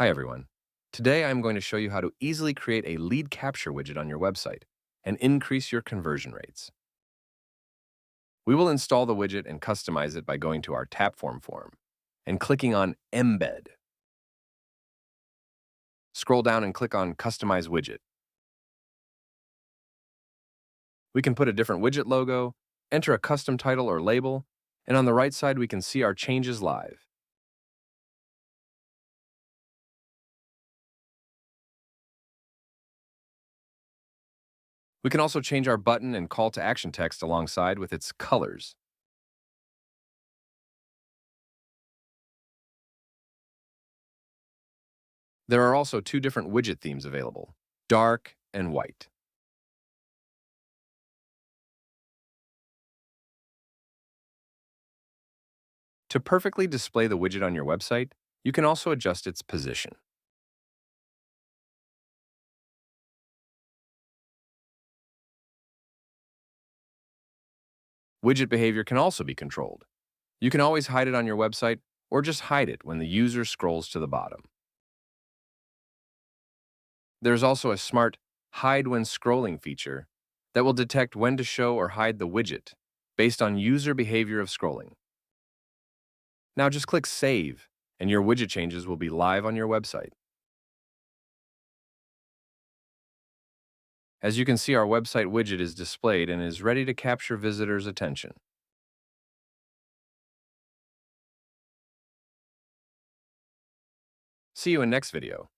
Hi everyone. Today I'm going to show you how to easily create a lead capture widget on your website and increase your conversion rates. We will install the widget and customize it by going to our Tapform form and clicking on Embed. Scroll down and click on Customize Widget. We can put a different widget logo, enter a custom title or label, and on the right side we can see our changes live. We can also change our button and call to action text alongside with its colors. There are also two different widget themes available, dark and white. To perfectly display the widget on your website, you can also adjust its position. Widget behavior can also be controlled. You can always hide it on your website or just hide it when the user scrolls to the bottom. There's also a smart hide when scrolling feature that will detect when to show or hide the widget based on user behavior of scrolling. Now just click Save and your widget changes will be live on your website. As you can see, our website widget is displayed and is ready to capture visitors' attention. See you in next video.